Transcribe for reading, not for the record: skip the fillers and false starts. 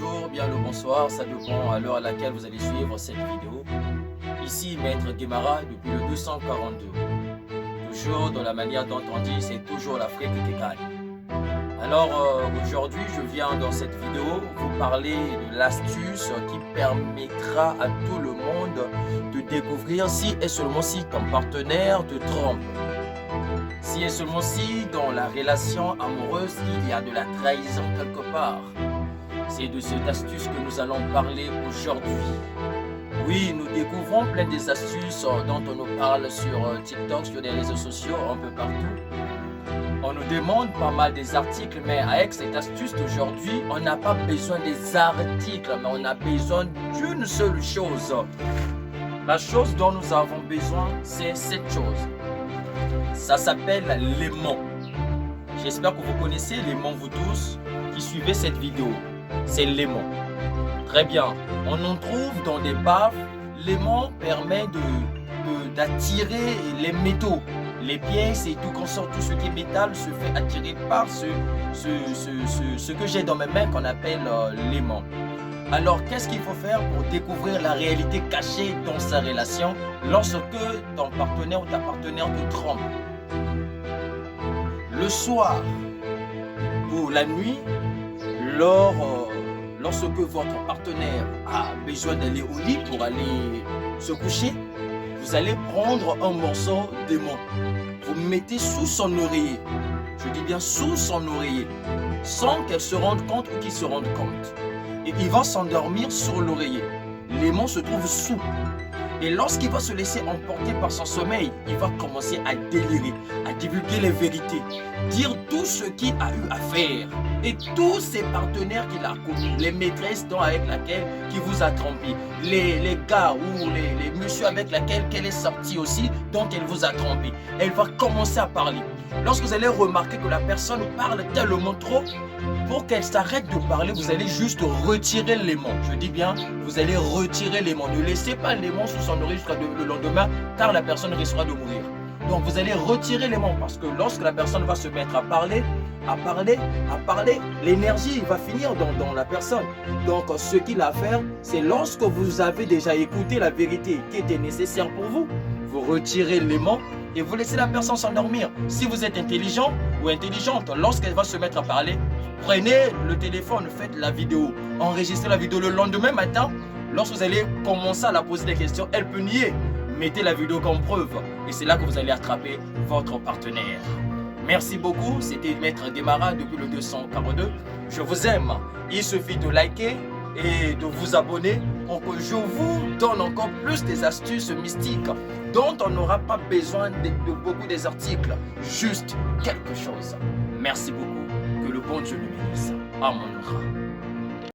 bonjour, bien le bonsoir, ça dépend à l'heure à laquelle vous allez suivre cette vidéo. Ici Maître Guémara depuis le 242. Toujours dans la manière dont on dit, c'est toujours l'Afrique qui gagne. Alors aujourd'hui, je viens dans cette vidéo vous parler de l'astuce qui permettra à tout le monde de découvrir si et seulement si ton partenaire te trompe. Si et seulement si dans la relation amoureuse, il y a de la trahison quelque part. C'est de cette astuce que nous allons parler aujourd'hui. Oui, nous découvrons plein des astuces dont on nous parle sur TikTok, sur les réseaux sociaux, un peu partout. On nous demande pas mal des articles, mais avec cette astuce d'aujourd'hui, on n'a pas besoin des articles, mais on a besoin d'une seule chose. La chose dont nous avons besoin, c'est cette chose. Ça s'appelle l'aimant. J'espère que vous connaissez l'aimant, vous tous qui suivez cette vidéo. C'est l'aimant. Très bien. On en trouve dans des baffes. L'aimant permet d'attirer les métaux, les pièces et tout consort, tout ce qui est métal se fait attirer par ce que j'ai dans mes mains qu'on appelle l'aimant. Alors, qu'est-ce qu'il faut faire pour découvrir la réalité cachée dans sa relation lorsque ton partenaire ou ta partenaire te trompe? Le soir ou la nuit, lorsque votre partenaire a besoin d'aller au lit pour aller se coucher, vous allez prendre un morceau d'aimant. Vous mettez sous son oreiller. Je dis bien sous son oreiller, sans qu'elle se rende compte ou qu'il se rende compte. Et il va s'endormir sur l'oreiller. L'aimant se trouve sous. Et lorsqu'il va se laisser emporter par son sommeil, il va commencer à délirer, à divulguer les vérités, dire tout ce qu'il a eu à faire et tous ses partenaires qu'il a connus, les maîtresses avec laquelle qui vous a trompé, les gars ou les messieurs avec lesquels qu'elle est sortie aussi, dont elle vous a trompé. Elle va commencer à parler. Lorsque vous allez remarquer que la personne parle tellement trop, pour qu'elle s'arrête de parler, vous allez juste retirer l'aimant. Je dis bien, vous allez retirer l'aimant. Ne laissez pas l'aimant sous son oreille jusqu'à le lendemain, car la personne risquera de mourir. Donc vous allez retirer l'aimant, parce que lorsque la personne va se mettre à parler, l'énergie va finir dans la personne. Donc ce qu'il a à faire, c'est lorsque vous avez déjà écouté la vérité qui était nécessaire pour vous, vous retirez l'aimant et vous laissez la personne s'endormir. Si vous êtes intelligent ou intelligente, lorsqu'elle va se mettre à parler, prenez le téléphone, faites la vidéo, enregistrez la vidéo le lendemain matin. Lorsque vous allez commencer à la poser des questions, elle peut nier. Mettez la vidéo comme preuve et c'est là que vous allez attraper votre partenaire. Merci beaucoup, c'était Maître Guémara depuis le 242. Je vous aime. Il suffit de liker et de vous abonner pour que je vous donne encore plus des astuces mystiques dont on n'aura pas besoin de beaucoup des articles, juste quelque chose. Merci beaucoup, que le bon Dieu nous bénisse. Amen.